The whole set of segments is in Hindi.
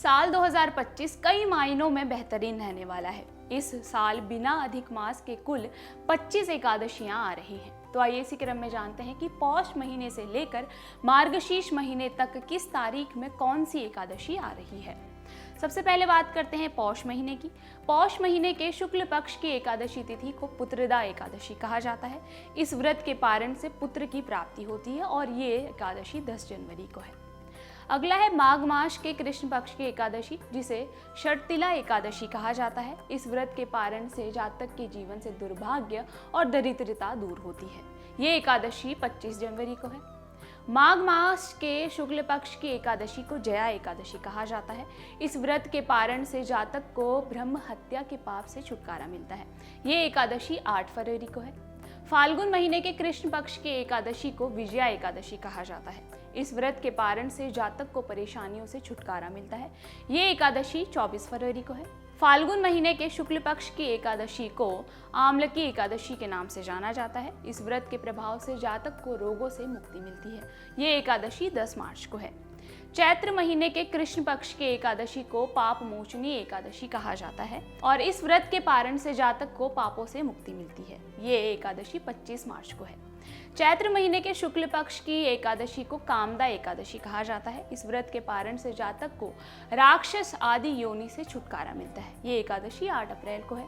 साल 2025 कई मायनों में बेहतरीन रहने वाला है। इस साल बिना अधिक मास के कुल 25 एकादशियां आ रही हैं। तो आइए इसी क्रम में जानते हैं कि पौष महीने से लेकर मार्गशीर्ष महीने तक किस तारीख में कौन सी एकादशी आ रही है। सबसे पहले बात करते हैं पौष महीने की। पौष महीने के शुक्ल पक्ष की एकादशी तिथि को पुत्रदा एकादशी कहा जाता है। इस व्रत के पारण से पुत्र की प्राप्ति होती है और ये एकादशी 10 जनवरी को है। अगला है माघ मास के कृष्ण पक्ष की एकादशी, जिसे षटतिला एकादशी कहा जाता है। इस व्रत के पारण से जातक के जीवन से दुर्भाग्य और दरिद्रता दूर होती है। ये एकादशी 25 जनवरी को है। माघ मास के शुक्ल पक्ष की एकादशी को जया एकादशी कहा जाता है। इस व्रत के पारण से जातक को ब्रह्म हत्या के पाप से छुटकारा मिलता है। ये एकादशी 8 फरवरी को है। फाल्गुन महीने के कृष्ण पक्ष की एकादशी को विजया एकादशी कहा जाता है। इस व्रत के पारण से जातक को परेशानियों से छुटकारा मिलता है। ये एकादशी 24 फरवरी को है। फाल्गुन महीने के शुक्ल पक्ष की एकादशी को आमलकी एकादशी के नाम से जाना जाता है। इस व्रत के प्रभाव से जातक को रोगों से मुक्ति मिलती है। ये एकादशी 10 मार्च को है। चैत्र महीने के कृष्ण पक्ष की एकादशी को पाप मोचनी एकादशी कहा जाता है और इस व्रत के पारण से जातक को पापों से मुक्ति मिलती है। ये एकादशी 25 मार्च को है। चैत्र महीने के शुक्ल पक्ष की एकादशी को कामदा एकादशी कहा जाता है। इस व्रत के पारण से जातक को राक्षस आदि योनि से छुटकारा मिलता है। ये एकादशी 8 अप्रैल को है।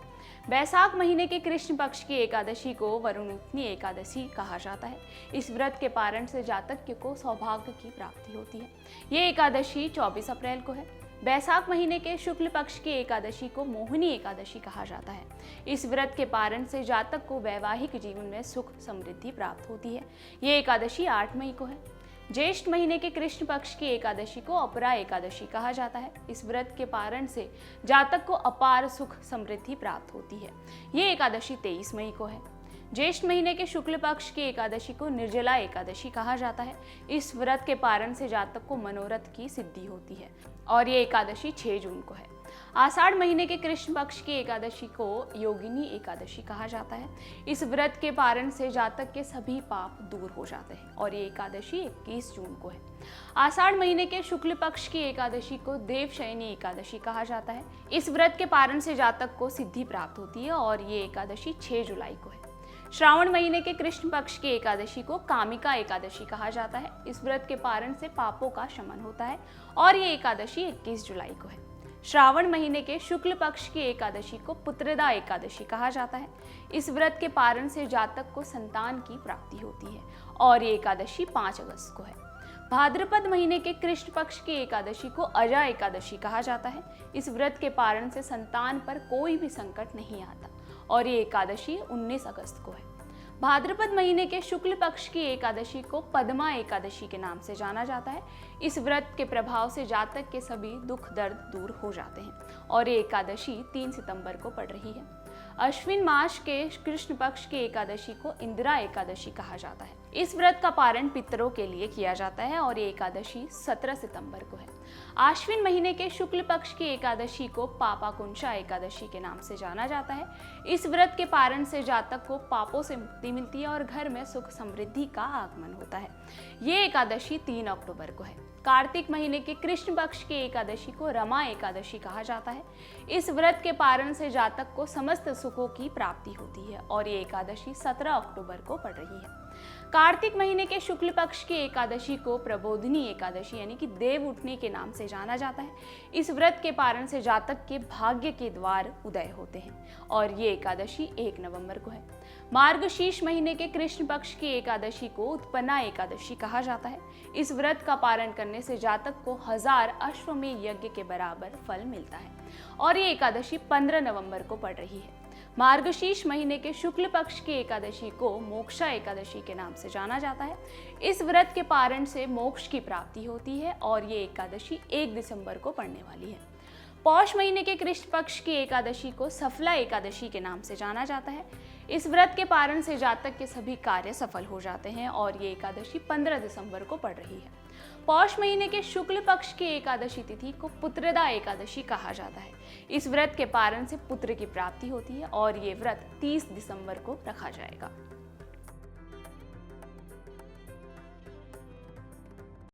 बैसाख महीने के कृष्ण पक्ष की एकादशी को वरुणोत्नी एकादशी कहा जाता है। इस व्रत के पारण से जातक को सौभाग्य की प्राप्ति होती है। ये एकादशी 24 अप्रैल को है। बैसाख महीने के शुक्ल पक्ष की एकादशी को मोहिनी एकादशी कहा जाता है। इस व्रत के पारण से जातक को वैवाहिक जीवन में सुख समृद्धि प्राप्त होती है। ये एकादशी 8 मई को है। ज्येष्ठ महीने के कृष्ण पक्ष की एकादशी को अपरा एकादशी कहा जाता है। इस व्रत के पारण से जातक को अपार सुख समृद्धि प्राप्त होती है। ये एकादशी 23 मई को है। ज्येष्ठ महीने के शुक्ल पक्ष की एकादशी को निर्जला एकादशी कहा जाता है। इस व्रत के पारण से जातक को मनोरथ की सिद्धि होती है और ये एकादशी 6 जून को है। आषाढ़ महीने के कृष्ण पक्ष की एकादशी को योगिनी एकादशी कहा जाता है। इस व्रत के पारण से जातक के सभी पाप दूर हो जाते हैं और ये एकादशी 21 जून को है। आषाढ़ महीने के शुक्ल पक्ष की एकादशी को देवशयनी एकादशी कहा जाता है। इस व्रत के पारण से जातक को सिद्धि प्राप्त होती है और ये एकादशी 6 जुलाई को है। श्रावण महीने के कृष्ण पक्ष की एकादशी को कामिका एकादशी कहा जाता है। इस व्रत के पारण से पापों का शमन होता है और ये एकादशी 21 जुलाई को है। श्रावण महीने के शुक्ल पक्ष की एकादशी को पुत्रदा एकादशी कहा जाता है। इस व्रत के पारण से जातक को संतान की प्राप्ति होती है और ये एकादशी 5 अगस्त को है। भाद्रपद महीने के कृष्ण पक्ष की एकादशी को अजा एकादशी कहा जाता है। इस व्रत के पारण से संतान पर कोई भी संकट नहीं आता और ये एकादशी 19 अगस्त को है। भाद्रपद महीने के शुक्ल पक्ष की एकादशी को पद्मा एकादशी के नाम से जाना जाता है। इस व्रत के प्रभाव से जातक के सभी दुख दर्द दूर हो जाते हैं और ये एकादशी 3 सितंबर को पड़ रही है। अश्विन मास के कृष्ण पक्ष की एकादशी को इंदिरा एकादशी कहा जाता है। इस व्रत का पारण पितरों के लिए किया जाता है और ये एकादशी 17 सितंबर को है। आश्विन महीने के शुक्ल पक्ष की एकादशी को पापाकुंशा एकादशी के नाम से जाना जाता है। इस व्रत के पारण से जातक को पापों से मुक्ति मिलती है और घर में सुख समृद्धि का आगमन होता है। ये एकादशी 3 अक्टूबर को है। कार्तिक महीने के कृष्ण पक्ष की एकादशी को रमा एकादशी कहा जाता है। इस व्रत के पारण से जातक को समस्त सुखों की प्राप्ति होती है और ये एकादशी 17 अक्टूबर को पड़ रही है। कार्तिक महीने के शुक्ल पक्ष की एकादशी को प्रबोधिनी एकादशी यानी कि देव उठने के नाम से जाना जाता है। इस व्रत के पारण से जातक के भाग्य के द्वार उदय होते हैं और ये एकादशी 1 नवंबर को है। मार्गशीर्ष महीने के कृष्ण पक्ष की एकादशी को उत्पन्ना एकादशी कहा जाता है। इस व्रत का पारण करने से जातक को 1000 अश्वमेध यज्ञ के बराबर फल मिलता है और ये एकादशी 15 नवंबर को पड़ रही है। मार्गशीर्ष महीने के शुक्ल पक्ष की एकादशी को मोक्षा एकादशी के नाम से जाना जाता है। इस व्रत के पारण से मोक्ष की प्राप्ति होती है और ये एकादशी 1 दिसंबर को पड़ने वाली है। पौष महीने के कृष्ण पक्ष की एकादशी को सफला एकादशी के नाम से जाना जाता है। इस व्रत के पारण से जातक के सभी कार्य सफल हो जाते हैं और ये एकादशी 15 दिसंबर को पड़ रही है। पौष महीने के शुक्ल पक्ष की एकादशी तिथि को पुत्रदा एकादशी कहा जाता है। इस व्रत के पारण से पुत्र की प्राप्ति होती है और ये व्रत 30 दिसंबर को रखा जाएगा।